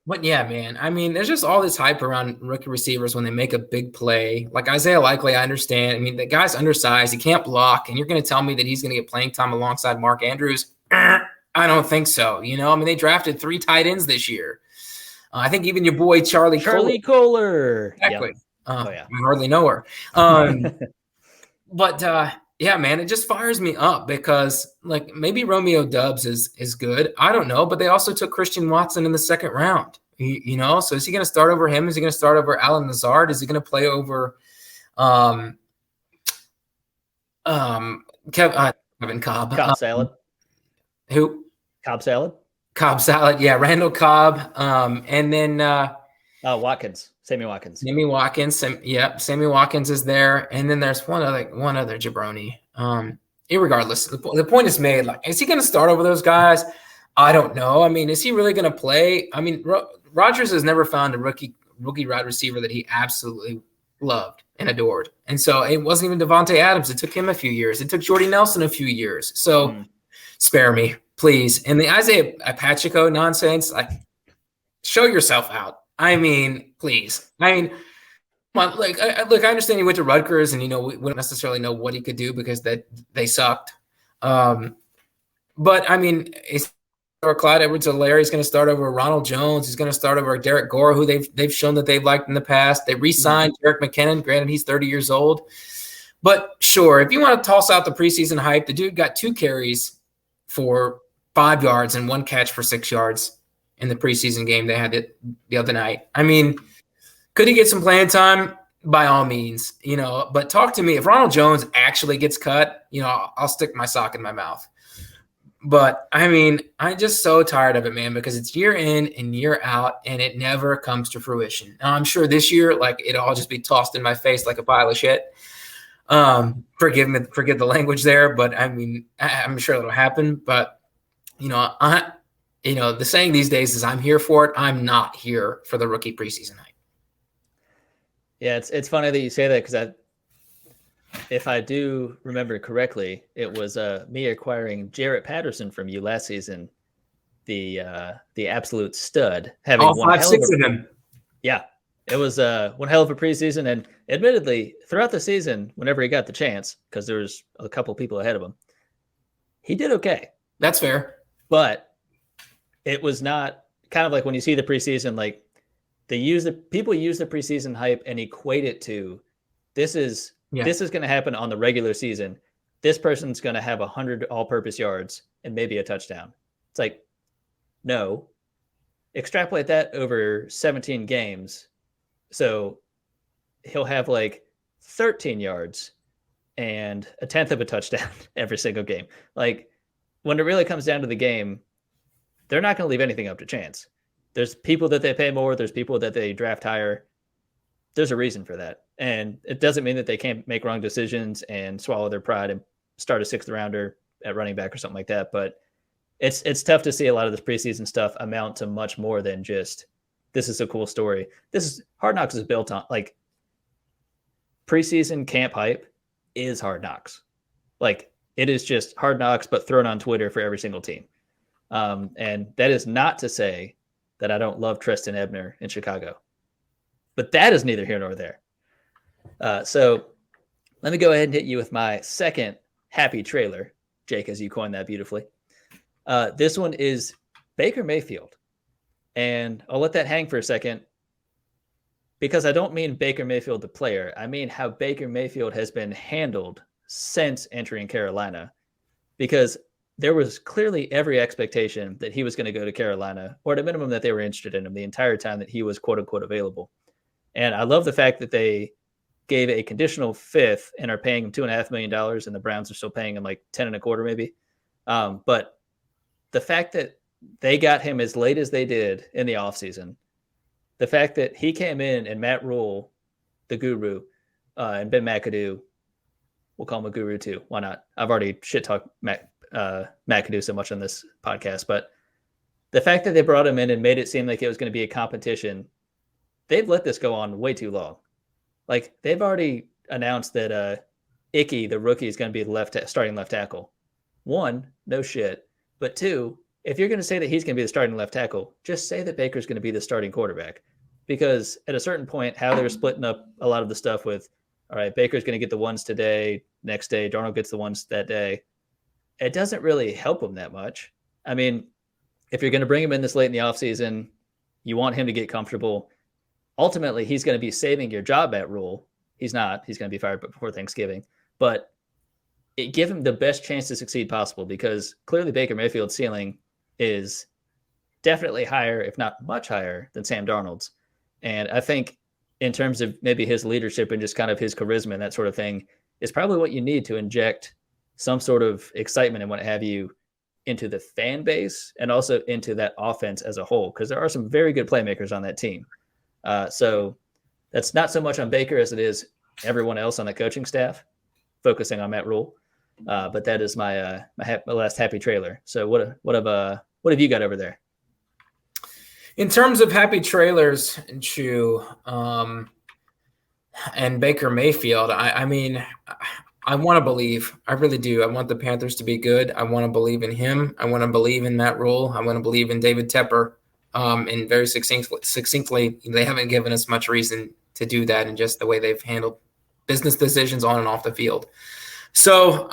But yeah, man, I mean, there's just all this hype around rookie receivers when they make a big play. Like Isaiah Likely, I understand. I mean, the guy's undersized. He can't block. And you're going to tell me that he's going to get playing time alongside Mark Andrews? I don't think so. I mean, they drafted 3 tight ends this year. I think even your boy Charlie Kohler. Exactly. Yep. I hardly know her. But yeah, man, it just fires me up because like maybe Romeo Doubs is good. I don't know, but they also took Christian Watson in the 2nd round. So is he going to start over him? Is he going to start over Alan Lazard? Is he going to play over Kevin Cobb? Cobb Salad. Who? Cobb Salad. Cobb Salad. Yeah, Randall Cobb. And then Watkins. Sammy Watkins. Sammy Watkins is there. And then there's one other jabroni. Irregardless, the point is made. Like, is he going to start over those guys? I don't know. I mean, is he really going to play? I mean, Rodgers has never found a rookie wide receiver that he absolutely loved and adored. And so it wasn't even Devontae Adams. It took him a few years. It took Jordy Nelson a few years. So spare me, please. And the Isaiah Pacheco nonsense, like, show yourself out. I mean, please. I mean, look, I understand he went to Rutgers, and we don't necessarily know what he could do because they sucked. But I mean, or Clyde Edwards-Helaire is going to start over Ronald Jones. He's going to start over Derek Gore, who they've shown that they've liked in the past. They re-signed Jerick McKinnon. Granted, he's 30 years old. But sure, if you want to toss out the preseason hype, the dude got 2 carries for 5 yards and 1 catch for 6 yards in the preseason game they had the other night. I mean, could he get some playing time? By all means, but talk to me. If Ronald Jones actually gets cut, I'll stick my sock in my mouth. But I mean, I'm just so tired of it, man, because it's year in and year out and it never comes to fruition. Now, I'm sure this year, like, it'll all just be tossed in my face like a pile of shit. Forgive the language there, but I mean, I'm sure it'll happen. But, the saying these days is I'm here for it. I'm not here for the rookie preseason hype. Yeah, it's funny that you say that because if I do remember correctly, it was me acquiring Jarrett Patterson from you last season, the absolute stud, having all 5, 6 of them. Yeah, it was one hell of a preseason, and admittedly, throughout the season, whenever he got the chance, because there was a couple people ahead of him, he did okay. That's fair, but it was not kind of like when you see the preseason, like people use the preseason hype and equate it to this is going to happen on the regular season. This person's going to have 100 all-purpose yards and maybe a touchdown. It's like, no. Extrapolate that over 17 games. So he'll have like 13 yards and 1/10 of a touchdown every single game. Like, when it really comes down to the game, they're not going to leave anything up to chance. There's people that they pay more. There's people that they draft higher. There's a reason for that. And it doesn't mean that they can't make wrong decisions and swallow their pride and start a 6th rounder at running back or something like that. But it's tough to see a lot of this preseason stuff amount to much more than just, this is a cool story. Hard Knocks is built on, like, preseason camp hype is Hard Knocks. Like, it is just Hard Knocks, but thrown on Twitter for every single team. And that is not to say that I don't love Tristan Ebner in Chicago, but that is neither here nor there. So let me go ahead and hit you with my second happy trailer, Jake, as you coined that beautifully. This one is Baker Mayfield, and I'll let that hang for a second. because I don't mean Baker Mayfield the player. I mean how Baker Mayfield has been handled since entering Carolina, because there was clearly every expectation that he was going to go to Carolina, or at a minimum that they were interested in him the entire time that he was quote unquote available. And I love the fact that they gave a conditional fifth and are paying him $2.5 million, and the Browns are still paying him like 10 and a quarter, maybe. But the fact that they got him as late as they did in the offseason, the fact that he came in and Matt Rule, the guru, and Ben McAdoo, we'll call him a guru too. Why not? I've already shit talked McAdoo so much on this podcast, but the fact that they brought him in and made it seem like it was going to be a competition, they've let this go on way too long. Like, they've already announced that Icky, the rookie, is going to be the starting left tackle. One, no shit. But two, if you're going to say that he's going to be the starting left tackle, just say that Baker's going to be the starting quarterback. Because at a certain point, how they're splitting up a lot of the stuff with, all right, Baker's going to get the ones today, next day, Darnold gets the ones that day, it doesn't really help him that much. I mean, if you're going to bring him in this late in the offseason, you want him to get comfortable. Ultimately, he's going to be saving your job at Rule. He's not. He's going to be fired before Thanksgiving. But give him the best chance to succeed possible, because clearly Baker Mayfield's ceiling is definitely higher, if not much higher, than Sam Darnold's. And I think in terms of maybe his leadership and just kind of his charisma and that sort of thing is probably what you need to inject some sort of excitement and what have you into the fan base and also into that offense as a whole, because there are some very good playmakers on that team. So that's not so much on Baker as it is everyone else on the coaching staff, focusing on Matt Rule. But that is my last happy trailer. So what have you got over there? In terms of happy trailers, Chew, and Baker Mayfield, I mean, I want to believe. I really do. I want the Panthers to be good. I want to believe in him. I want to believe in Matt Rule. I want to believe in David Tepper. And very succinctly, they haven't given us much reason to do that in just the way they've handled business decisions on and off the field. So,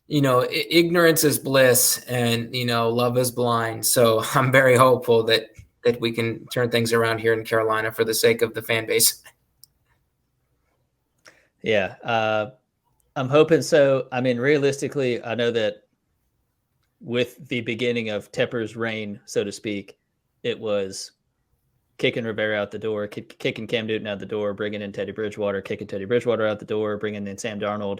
ignorance is bliss, and love is blind. So I'm very hopeful that we can turn things around here in Carolina for the sake of the fan base. Yeah, I'm hoping so. I mean, realistically, I know that with the beginning of Tepper's reign, so to speak, it was kicking Rivera out the door, kicking Cam Newton out the door, bringing in Teddy Bridgewater, kicking Teddy Bridgewater out the door, bringing in Sam Darnold,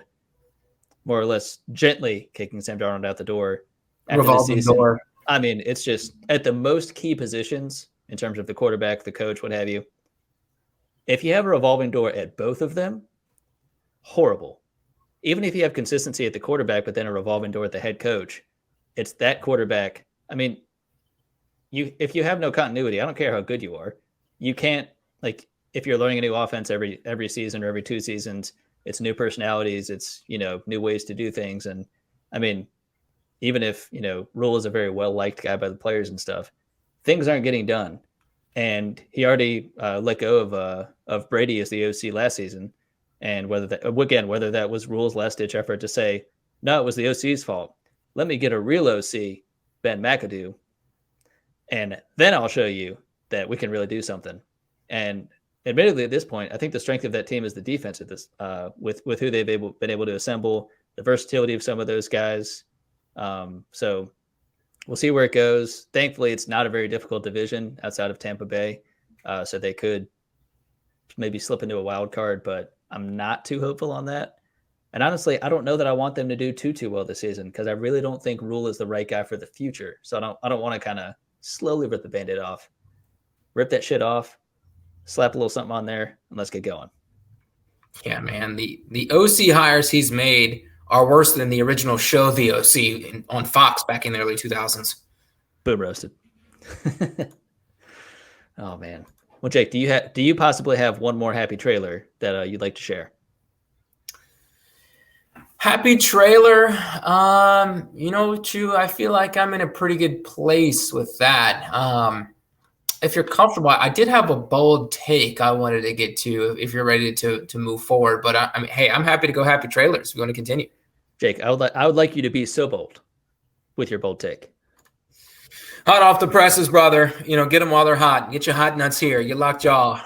more or less gently kicking Sam Darnold out the door. Revolving door. I mean, it's just at the most key positions in terms of the quarterback, the coach, what have you. If you have a revolving door at both of them, horrible. Even if you have consistency at the quarterback, but then a revolving door at the head coach, it's that quarterback. I mean, if you have no continuity, I don't care how good you are. You can't, like, if you're learning a new offense every season or every 2 seasons, it's new personalities, it's, new ways to do things. And I mean, even if, Rule is a very well-liked guy by the players and stuff, things aren't getting done. And he already let go of Brady as the OC last season. And whether that was Rule's last-ditch effort to say, no, it was the OC's fault. Let me get a real OC, Ben McAdoo, and then I'll show you that we can really do something. And admittedly, at this point, I think the strength of that team is the defense. At this, with who they've been able to assemble, the versatility of some of those guys. So we'll see where it goes. Thankfully, it's not a very difficult division outside of Tampa Bay, so they could maybe slip into a wild card. But I'm not too hopeful on that. And honestly, I don't know that I want them to do too well this season, because I really don't think Rule is the right guy for the future. So I don't want to kind of slowly rip the Band-Aid off. Rip that shit off, slap a little something on there, and let's get going. Yeah, man. The OC hires he's made are worse than the original show The OC on Fox back in the early 2000s. Boom roasted. Oh, man. Well, Jake, do you possibly have one more happy trailer that you'd like to share? Happy trailer. Chew, I feel like I'm in a pretty good place with that. If you're comfortable, I did have a bold take I wanted to get to if you're ready to move forward. But I mean, hey, I'm happy to go happy trailers. We want to continue. Jake, I would like you to be so bold with your bold take. Hot off the presses, brother. Get them while they're hot. Get your hot nuts here. Your lockjaw.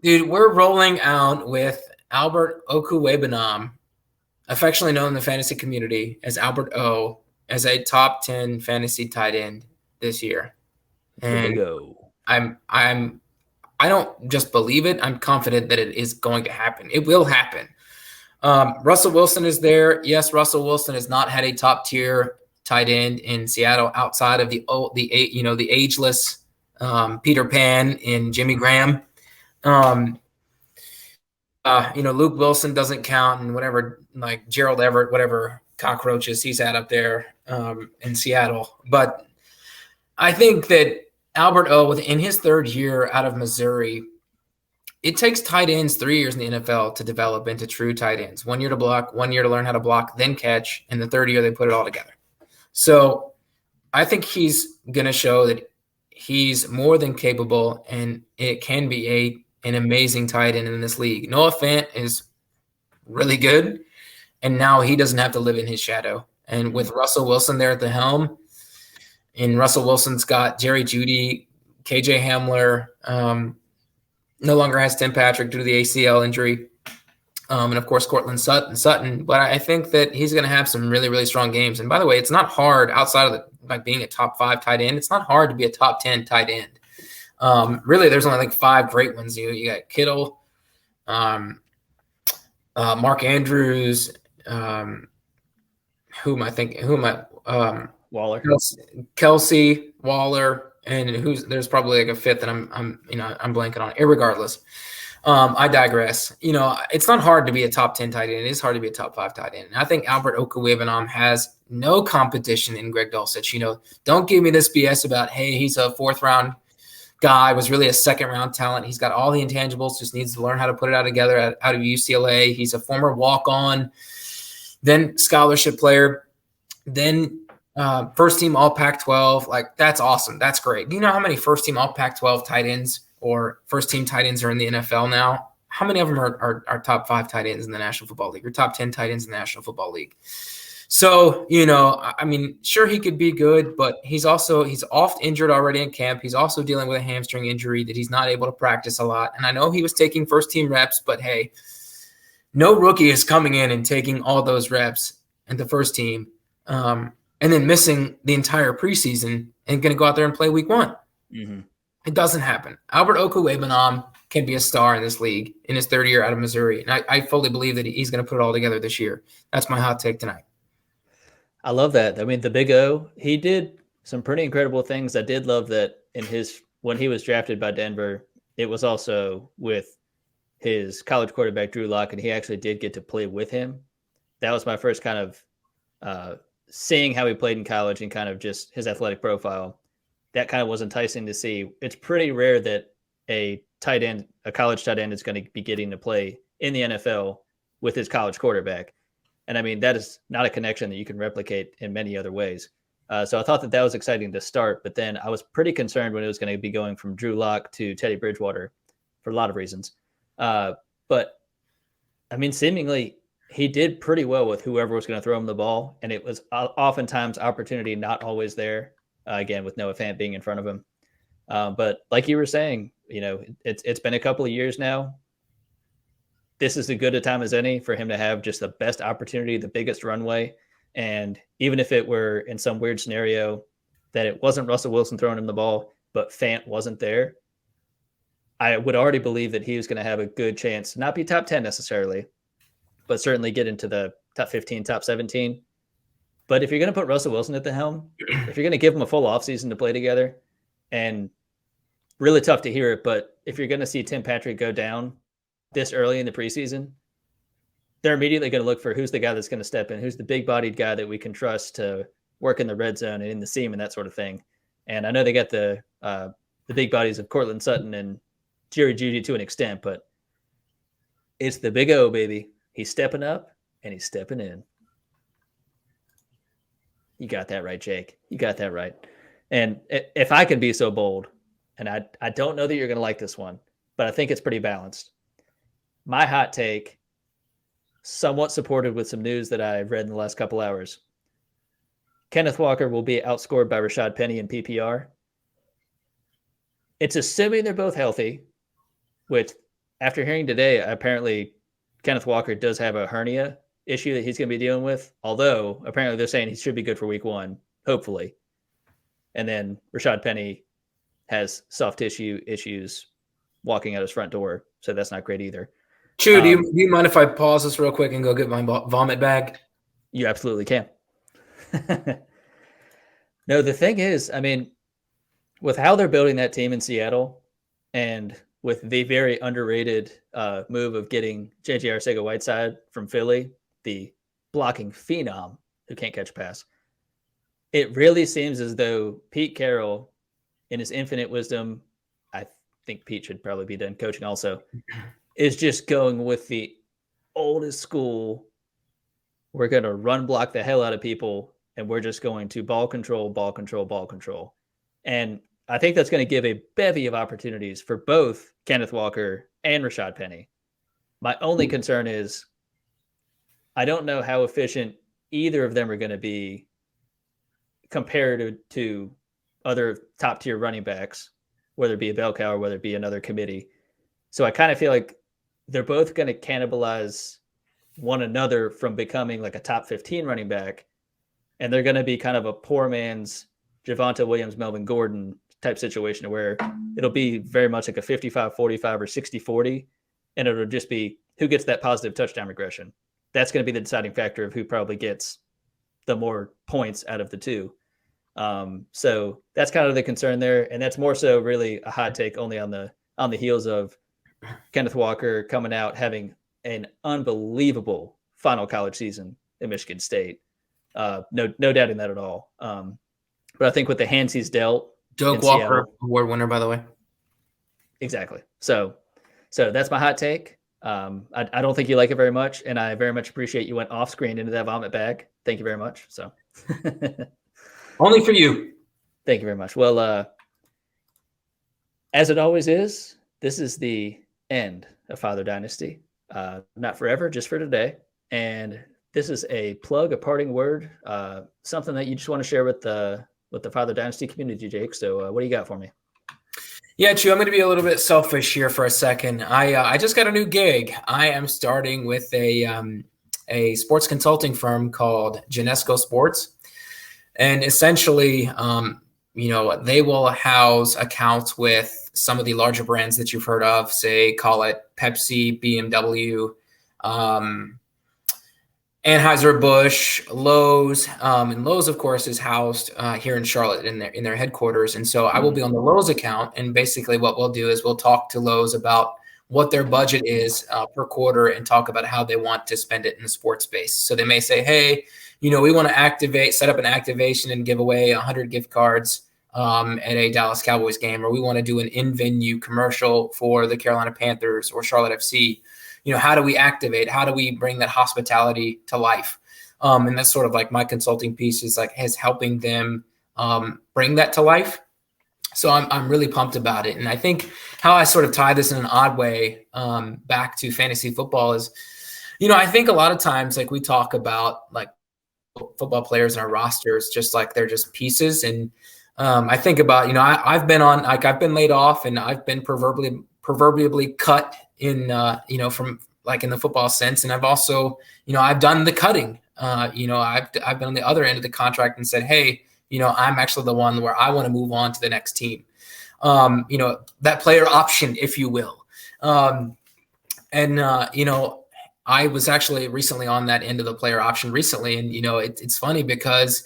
Dude, we're rolling out with Albert Okwuegbunam, affectionately known in the fantasy community as Albert O, as a top 10 fantasy tight end this year. And Big O. I don't just believe it. I'm confident that it is going to happen. It will happen. Russell Wilson is there. Yes, Russell Wilson has not had a top tier tight end in Seattle outside of the ageless Peter Pan and Jimmy Graham. Luke Wilson doesn't count, and whatever, like Gerald Everett, whatever cockroaches he's had up there in Seattle. But I think that Albert O, in his third year out of Missouri, it takes tight ends 3 years in the NFL to develop into true tight ends. 1 year to block, 1 year to learn how to block, then catch, and the third year they put it all together. So I think he's going to show that he's more than capable, and it can be an amazing tight end in this league. Noah Fant is really good, and now he doesn't have to live in his shadow. And with Russell Wilson there at the helm, and Russell Wilson's got Jerry Jeudy, KJ Hamler, no longer has Tim Patrick due to the ACL injury, and of course Cortland Sutton. But I think that he's going to have some really, really strong games. And by the way, it's not hard outside of being a top 5 tight end. It's not hard to be a top 10 tight end. Really, there's only like 5 great ones. You got Kittle, Mark Andrews, Waller, Kelsey, Waller, and there's probably like a fifth that I'm blanking on. Irregardless, I digress. It's not hard to be a top 10 tight end. It is hard to be a top 5 tight end. And I think Albert Okwuegbunam has no competition in Greg Dulcich. Don't give me this BS about, hey, he's a 4th round guy, was really a 2nd round talent. He's got all the intangibles, just needs to learn how to put it out together out of UCLA. He's a former walk-on, then scholarship player, then first team all Pac-12. Like, that's awesome. That's great. Do you know how many first team all Pac-12 tight ends or first team tight ends are in the NFL now? How many of them are top 5 tight ends in the National Football League or top 10 tight ends in the National Football League? So, sure, he could be good, but he's oft injured already in camp. He's also dealing with a hamstring injury that he's not able to practice a lot. And I know he was taking first team reps, but hey, no rookie is coming in and taking all those reps at the first team and then missing the entire preseason and going to go out there and play week 1. Mm-hmm. It doesn't happen. Albert Okwuegbunam can be a star in this league in his 3rd year out of Missouri. And I fully believe that he's going to put it all together this year. That's my hot take tonight. I love that. I mean, the Big O, he did some pretty incredible things. I did love that when he was drafted by Denver, it was also with his college quarterback, Drew Lock, and he actually did get to play with him. That was my first kind of seeing how he played in college and kind of just his athletic profile. That kind of was enticing to see. It's pretty rare that a college tight end is going to be getting to play in the NFL with his college quarterback. And I mean, that is not a connection that you can replicate in many other ways. So I thought that was exciting to start, but then I was pretty concerned when it was going to be going from Drew Lock to Teddy Bridgewater for a lot of reasons. But I mean, seemingly he did pretty well with whoever was going to throw him the ball. And it was oftentimes opportunity not always there, again, with Noah Fant being in front of him. But like you were saying, it's been a couple of years now. This is as good a time as any for him to have just the best opportunity, the biggest runway. And even if it were in some weird scenario that it wasn't Russell Wilson throwing him the ball, but Fant wasn't there, I would already believe that he was going to have a good chance to not be top 10 necessarily, but certainly get into the top 15, top 17. But if you're going to put Russell Wilson at the helm, if you're going to give him a full offseason to play together, and really tough to hear it, but if you're going to see Tim Patrick go down this early in the preseason, they're immediately going to look for who's the guy that's going to step in, who's the big-bodied guy that we can trust to work in the red zone and in the seam and that sort of thing. And I know they got the big bodies of Cortland Sutton and Jerry Jeudy to an extent, but it's the Big O, baby. He's stepping up and he's stepping in. You got that right, Jake. You got that right. And if I can be so bold, and I don't know that you're going to like this one, but I think it's pretty balanced. My hot take, somewhat supported with some news that I've read in the last couple hours. Kenneth Walker will be outscored by Rashaad Penny in PPR. It's assuming they're both healthy, which after hearing today, apparently Kenneth Walker does have a hernia issue that he's going to be dealing with, although apparently they're saying he should be good for week 1, hopefully. And then Rashaad Penny has soft tissue issues walking out his front door, so that's not great either. Chew, do you mind if I pause this real quick and go get my vomit bag? You absolutely can. No, the thing is, I mean, with how they're building that team in Seattle and with the very underrated move of getting J.J. Arcega-Whiteside from Philly, the blocking phenom who can't catch a pass, it really seems as though Pete Carroll, in his infinite wisdom, I think Pete should probably be done coaching also, is just going with the oldest school. We're going to run block the hell out of people, and we're just going to ball control, ball control, ball control. And I think that's going to give a bevy of opportunities for both Kenneth Walker and Rashaad Penny. My only concern is I don't know how efficient either of them are going to be compared to other top-tier running backs, whether it be a bell cow or whether it be another committee. So I kind of feel like they're both going to cannibalize one another from becoming like a top 15 running back. And they're going to be kind of a poor man's Javonte Williams, Melvin Gordon type situation where it'll be very much like a 55-45 or 60-40. And it'll just be who gets that positive touchdown regression. That's going to be the deciding factor of who probably gets the more points out of the two. So that's kind of the concern there. And that's more so really a hot take only on the heels of Kenneth Walker coming out, having an unbelievable final college season at Michigan State. No doubting that at all. But I think with the hands he's dealt, Doak Walker award winner, by the way. Exactly. So that's my hot take. I don't think you like it very much, and I very much appreciate you went off screen into that vomit bag. Thank you very much. So only for you. Thank you very much. Well, as it always is, this is the end of Father Dynasty. Not forever, just for today. And this is a plug, a parting word, something that you just want to share with the Father Dynasty community, Jake. So what do you got for me? Yeah, Chew, I'm going to be a little bit selfish here for a second. I just got a new gig. I am starting with a sports consulting firm called Genesco Sports. And essentially, they will house accounts with some of the larger brands that you've heard of, say, call it Pepsi, BMW, Anheuser-Busch, Lowe's, and Lowe's, of course, is housed here in Charlotte in their headquarters. And so I will be on the Lowe's account. And basically what we'll do is we'll talk to Lowe's about what their budget is per quarter and talk about how they want to spend it in the sports space. So they may say, hey, we want to set up an activation and give away 100 gift cards at a Dallas Cowboys game, or we want to do an in-venue commercial for the Carolina Panthers or Charlotte FC. How do we activate? How do we bring that hospitality to life? And that's sort of like my consulting piece is helping them bring that to life. So I'm really pumped about it. And I think how I sort of tie this in an odd way back to fantasy football is, I think a lot of times we talk about football players in our rosters just like they're just pieces. And I think about, I've been laid off and I've been proverbially cut in, from in the football sense. And I've also, I've done the cutting. I've been on the other end of the contract and said, hey, I'm actually the one where I want to move on to the next team. That player option, if you will. I was actually recently on that end of the player option recently. And, it's funny because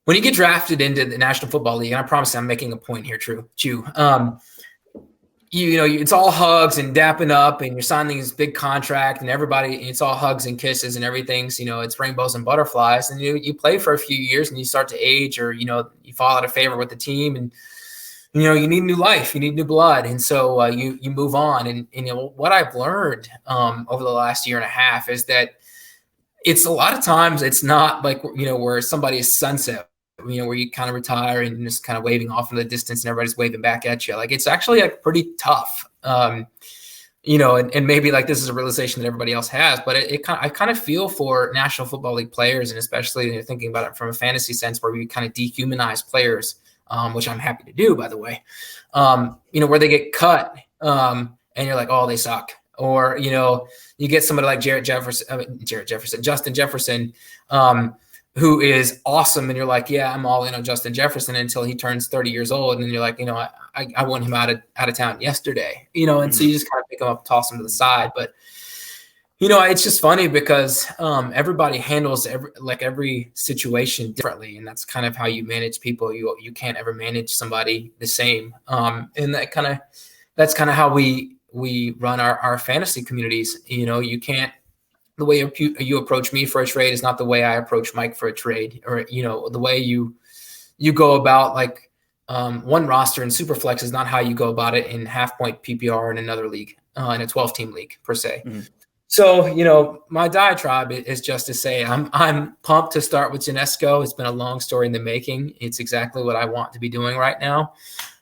when you get drafted into the National Football League, and I promise I'm making a point here, Chew, it's all hugs and dapping up and you're signing this big contract and everybody, it's all hugs and kisses and everything's, it's rainbows and butterflies. And you play for a few years and you start to age or, you fall out of favor with the team and, you need new life, you need new blood. And so you move on. And what I've learned over the last year and a half is that it's a lot of times it's not where somebody is sunset, where you kind of retire and just kind of waving off in the distance and everybody's waving back at you. It's actually pretty tough and maybe like this is a realization that everybody else has, but I kind of feel for National Football League players, and especially thinking about it from a fantasy sense, where we kind of dehumanize players, which I'm happy to do, by the way. Where they get cut, and you're like, oh, they suck, or you get somebody like Justin Jefferson, who is awesome, and you're like, yeah, I'm all in on Justin Jefferson until he turns 30 years old, and you're like, I want him out of town yesterday, and so you just kind of pick him up, toss him to the side. But it's just funny because everybody handles every situation differently, and that's kind of how you manage people. You can't ever manage somebody the same, and that's kind of how we run our fantasy communities. You can't. The way you approach me for a trade is not the way I approach Mike for a trade, or the way you go about like one roster in Superflex is not how you go about it in half-point PPR in another league, in a 12-team league per se. Mm-hmm. So my diatribe is just to say I'm pumped to start with Janesco. It's been a long story in the making. It's exactly what I want to be doing right now.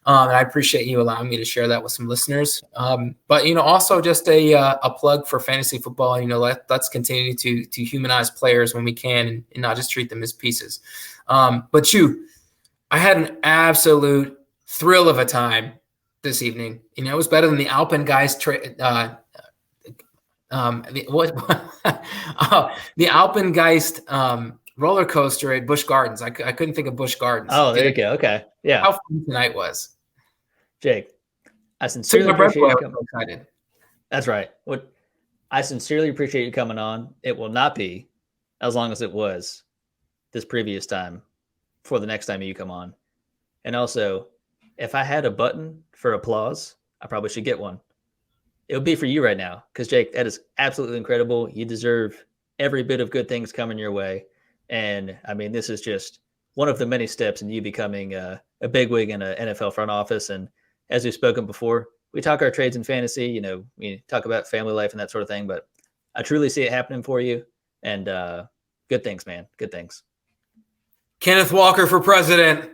And I appreciate you allowing me to share that with some listeners. But also just a plug for fantasy football. Let's continue to humanize players when we can, and not just treat them as pieces. But I had an absolute thrill of a time this evening. It was better than the Alpengeist trade. The Alpengeist roller coaster at Busch Gardens. I couldn't think of Busch Gardens. Oh, there you go. Okay, yeah. How fun tonight was, Jake. I sincerely appreciate you coming. Excited. That's right. I sincerely appreciate you coming on. It will not be as long as it was this previous time for the next time you come on. And also, if I had a button for applause, I probably should get one. It would be for you right now, because Jake, that is absolutely incredible. You deserve every bit of good things coming your way. And I mean, this is just one of the many steps in you becoming a bigwig in an NFL front office. And as we've spoken before, we talk our trades in fantasy, we talk about family life and that sort of thing, but I truly see it happening for you. And good things, man. Good things. Kenneth Walker for president.